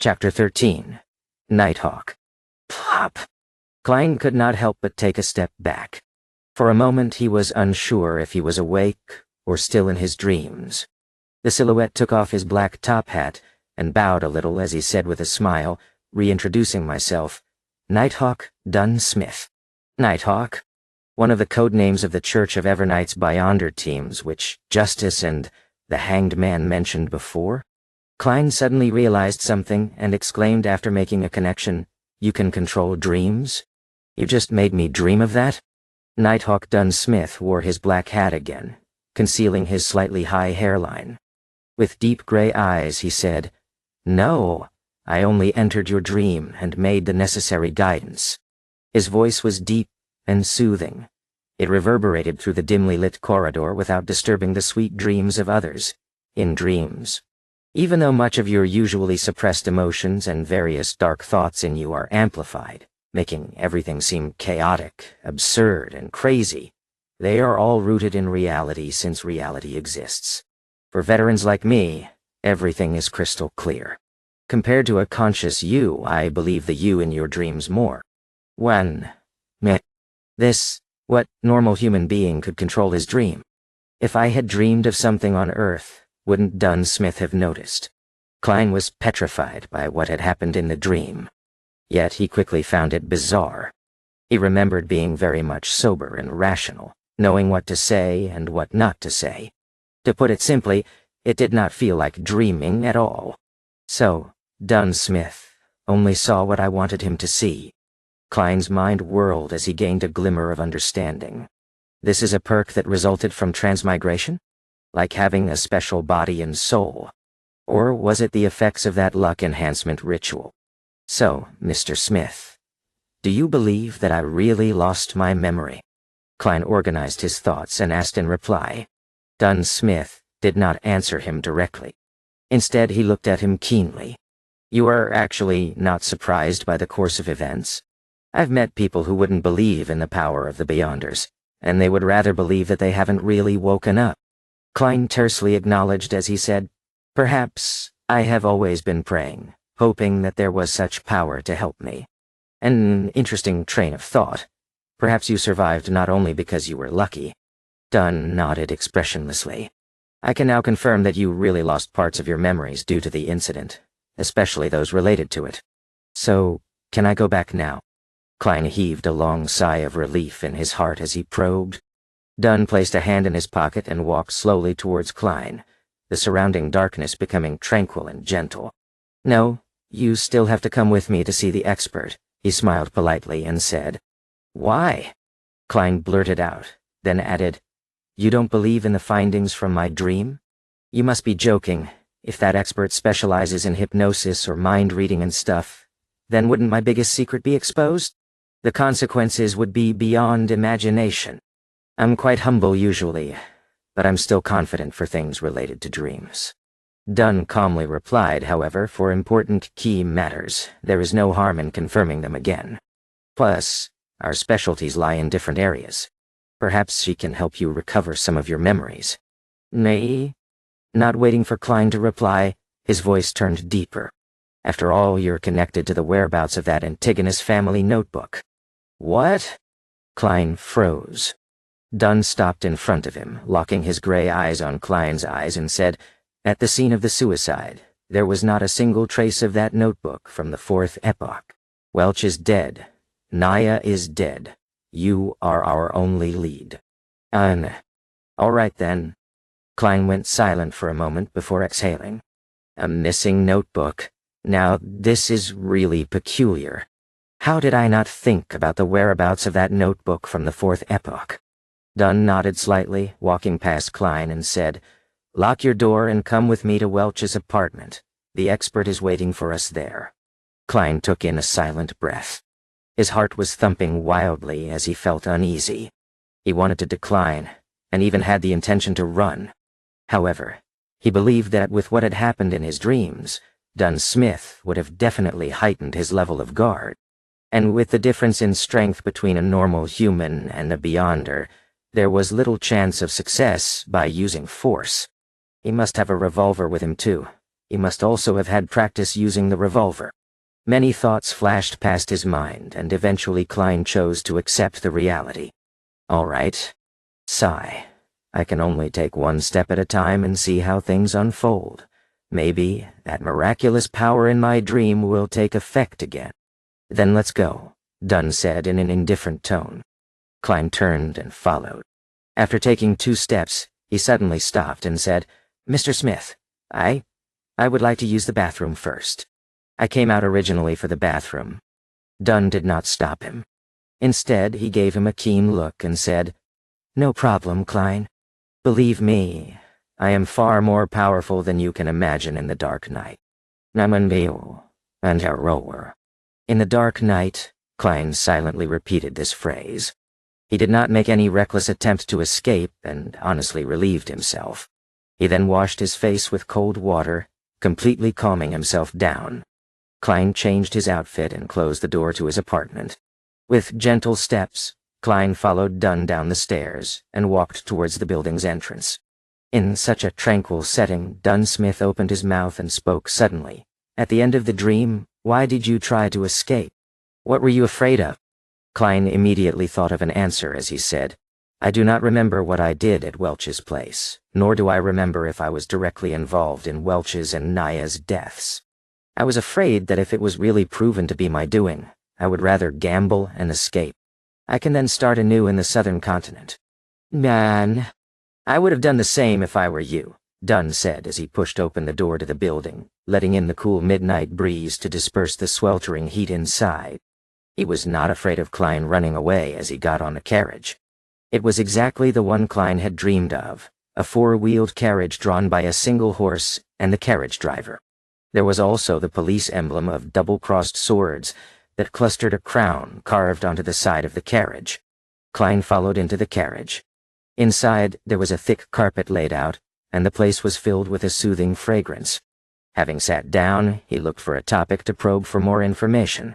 Chapter 13. Nighthawk. Plop! Klein could not help but take a step back. For a moment he was unsure if he was awake or still in his dreams. The silhouette took off his black top hat and bowed a little as he said with a smile, reintroducing myself, "Nighthawk Dunn Smith." Nighthawk? One of the code names of the Church of Evernight's Beyonder teams, which Justice and the Hanged Man mentioned before? Klein suddenly realized something and exclaimed after making a connection, "You can control dreams? You just made me dream of that?" Nighthawk Dunn Smith wore his black hat again, concealing his slightly high hairline. With deep gray eyes, he said, "No, I only entered your dream and made the necessary guidance." His voice was deep and soothing. It reverberated through the dimly lit corridor without disturbing the sweet dreams of others. In dreams. Even though much of your usually suppressed emotions and various dark thoughts in you are amplified, making everything seem chaotic, absurd, and crazy, they are all rooted in reality since reality exists. For veterans like me, everything is crystal clear. Compared to a conscious you, I believe the you in your dreams more. What normal human being could control his dream? If I had dreamed of something on Earth, wouldn't Dunn Smith have noticed? Klein was petrified by what had happened in the dream. Yet he quickly found it bizarre. He remembered being very much sober and rational, knowing what to say and what not to say. To put it simply, it did not feel like dreaming at all. So, Dunn Smith only saw what I wanted him to see. Klein's mind whirled as he gained a glimmer of understanding. This is a perk that resulted from transmigration? Like having a special body and soul? Or was it the effects of that luck enhancement ritual? So, Mr. Smith, do you believe that I really lost my memory? Klein organized his thoughts and asked in reply. Dunn Smith did not answer him directly. Instead, he looked at him keenly. You are actually not surprised by the course of events? I've met people who wouldn't believe in the power of the Beyonders, and they would rather believe that they haven't really woken up. Klein tersely acknowledged as he said, "Perhaps I have always been praying, hoping that there was such power to help me. An interesting train of thought. Perhaps you survived not only because you were lucky." Dunn nodded expressionlessly. "I can now confirm that you really lost parts of your memories due to the incident, especially those related to it. So, can I go back now?" Klein heaved a long sigh of relief in his heart as he probed. Dunn placed a hand in his pocket and walked slowly towards Klein, the surrounding darkness becoming tranquil and gentle. "No, you still have to come with me to see the expert," he smiled politely and said. "Why?" Klein blurted out, then added, "You don't believe in the findings from my dream? You must be joking. If that expert specializes in hypnosis or mind reading and stuff, then wouldn't my biggest secret be exposed? The consequences would be beyond imagination. I'm quite humble usually, but I'm still confident for things related to dreams." Dunn calmly replied, however, for important key matters, there is no harm in confirming them again. Plus, our specialties lie in different areas. Perhaps she can help you recover some of your memories. "Me?" Not waiting for Klein to reply, his voice turned deeper. "After all, you're connected to the whereabouts of that Antigonus family notebook." "What?" Klein froze. Dunn stopped in front of him, locking his gray eyes on Klein's eyes, and said, "At the scene of the suicide, there was not a single trace of that notebook from the fourth epoch. Welch is dead. Naya is dead. You are our only lead." All right then." Klein went silent for a moment before exhaling. "A missing notebook. Now, this is really peculiar. How did I not think about the whereabouts of that notebook from the fourth epoch?" Dunn nodded slightly, walking past Klein, and said, "Lock your door and come with me to Welch's apartment. The expert is waiting for us there." Klein took in a silent breath. His heart was thumping wildly as he felt uneasy. He wanted to decline, and even had the intention to run. However, he believed that with what had happened in his dreams, Dunn Smith would have definitely heightened his level of guard. And with the difference in strength between a normal human and a Beyonder, there was little chance of success by using force. He must have a revolver with him too. He must also have had practice using the revolver. Many thoughts flashed past his mind, and eventually Klein chose to accept the reality. All right. Sigh. I can only take one step at a time and see how things unfold. Maybe that miraculous power in my dream will take effect again. Then let's go, Dunn said in an indifferent tone. Klein turned and followed. After taking 2 steps, he suddenly stopped and said, "Mr. Smith, I would like to use the bathroom first. I came out originally for the bathroom." Dunn did not stop him. Instead, he gave him a keen look and said, "No problem, Klein. Believe me, I am far more powerful than you can imagine in the dark night. Namanbeo and Harower." In the dark night, Klein silently repeated this phrase. He did not make any reckless attempt to escape and honestly relieved himself. He then washed his face with cold water, completely calming himself down. Klein changed his outfit and closed the door to his apartment. With gentle steps, Klein followed Dunn down the stairs and walked towards the building's entrance. In such a tranquil setting, Dunn Smith opened his mouth and spoke suddenly. "At the end of the dream, why did you try to escape? What were you afraid of?" Klein immediately thought of an answer as he said, "I do not remember what I did at Welch's place, nor do I remember if I was directly involved in Welch's and Naya's deaths. I was afraid that if it was really proven to be my doing, I would rather gamble and escape. I can then start anew in the southern continent." "Man, I would have done the same if I were you," Dunn said as he pushed open the door to the building, letting in the cool midnight breeze to disperse the sweltering heat inside. He was not afraid of Klein running away as he got on the carriage. It was exactly the one Klein had dreamed of, a 4-wheeled carriage drawn by a single horse and the carriage driver. There was also the police emblem of double-crossed swords that clustered a crown carved onto the side of the carriage. Klein followed into the carriage. Inside, there was a thick carpet laid out, and the place was filled with a soothing fragrance. Having sat down, he looked for a topic to probe for more information.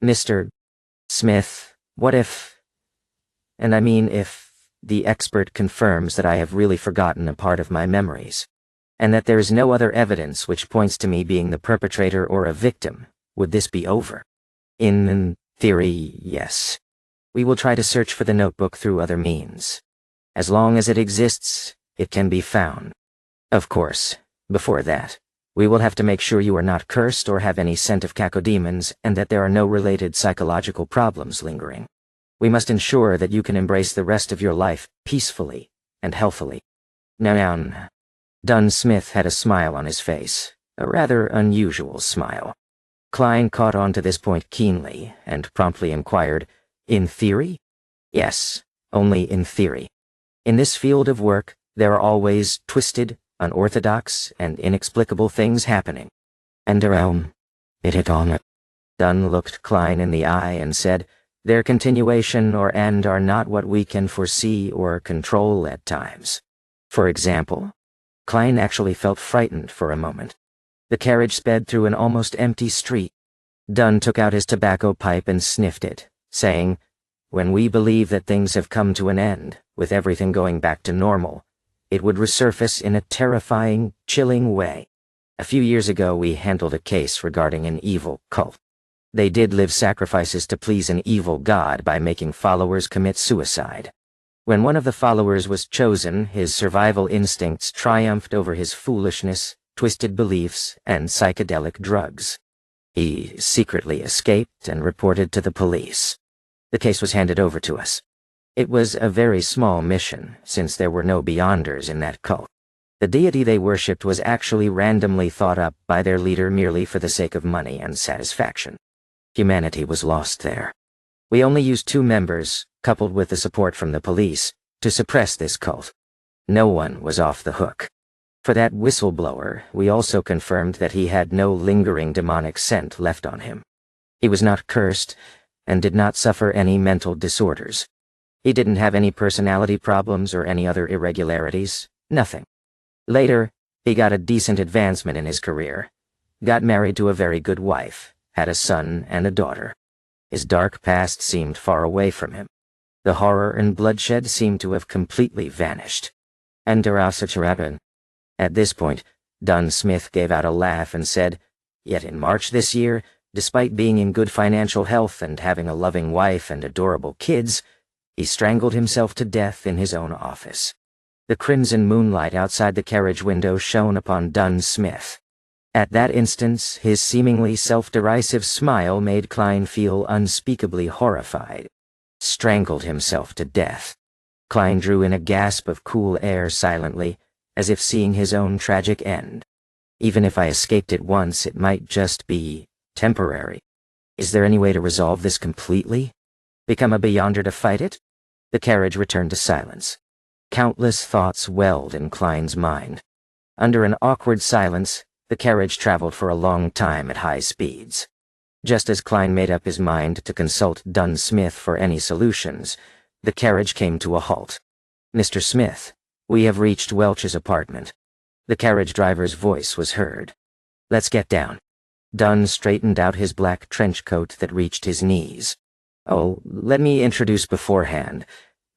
"Mr. Smith, what if, and I mean if, the expert confirms that I have really forgotten a part of my memories, and that there is no other evidence which points to me being the perpetrator or a victim, would this be over?" "In theory, yes. We will try to search for the notebook through other means. As long as it exists, it can be found. Of course, before that, we will have to make sure you are not cursed or have any scent of cacodemons and that there are no related psychological problems lingering. We must ensure that you can embrace the rest of your life peacefully and healthily." Now, Dunn Smith had a smile on his face, a rather unusual smile. Klein caught on to this point keenly and promptly inquired, "In theory?" "Yes, only in theory. In this field of work, there are always twisted, unorthodox, and inexplicable things happening. And around it had on." Dunn looked Klein in the eye and said, "Their continuation or end are not what we can foresee or control at times. For example?" Klein actually felt frightened for a moment. The carriage sped through an almost empty street. Dunn took out his tobacco pipe and sniffed it, saying, "When we believe that things have come to an end, with everything going back to normal, it would resurface in a terrifying, chilling way. A few years ago we handled a case regarding an evil cult. They did live sacrifices to please an evil god by making followers commit suicide. When one of the followers was chosen, his survival instincts triumphed over his foolishness, twisted beliefs, and psychedelic drugs. He secretly escaped and reported to the police. The case was handed over to us. It was a very small mission, since there were no Beyonders in that cult. The deity they worshipped was actually randomly thought up by their leader merely for the sake of money and satisfaction. Humanity was lost there. We only used 2 members, coupled with the support from the police, to suppress this cult. No one was off the hook. For that whistleblower, we also confirmed that he had no lingering demonic scent left on him. He was not cursed, and did not suffer any mental disorders. He didn't have any personality problems or any other irregularities, nothing. Later, he got a decent advancement in his career, got married to a very good wife, had a son and a daughter. His dark past seemed far away from him. The horror and bloodshed seemed to have completely vanished. And at this point, Dunn Smith gave out a laugh and said, "Yet in March this year, despite being in good financial health and having a loving wife and adorable kids, he strangled himself to death in his own office." The crimson moonlight outside the carriage window shone upon Dunn Smith. At that instant, his seemingly self-derisive smile made Klein feel unspeakably horrified. Strangled himself to death. Klein drew in a gasp of cool air silently, as if seeing his own tragic end. Even if I escaped it once, it might just be temporary. Is there any way to resolve this completely? Become a Beyonder to fight it? The carriage returned to silence. Countless thoughts welled in Klein's mind. Under an awkward silence, the carriage traveled for a long time at high speeds. Just as Klein made up his mind to consult Dunn Smith for any solutions, the carriage came to a halt. "Mr. Smith, we have reached Welch's apartment." The carriage driver's voice was heard. "Let's get down." Dunn straightened out his black trench coat that reached his knees. "Oh, let me introduce beforehand.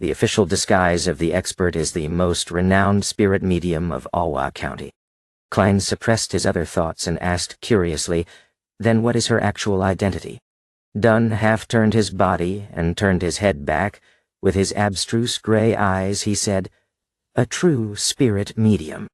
The official disguise of the expert is the most renowned spirit medium of Alwa County." Klein suppressed his other thoughts and asked curiously, "Then what is her actual identity?" Dunn half-turned his body and turned his head back. With his abstruse gray eyes, he said, "A true spirit medium."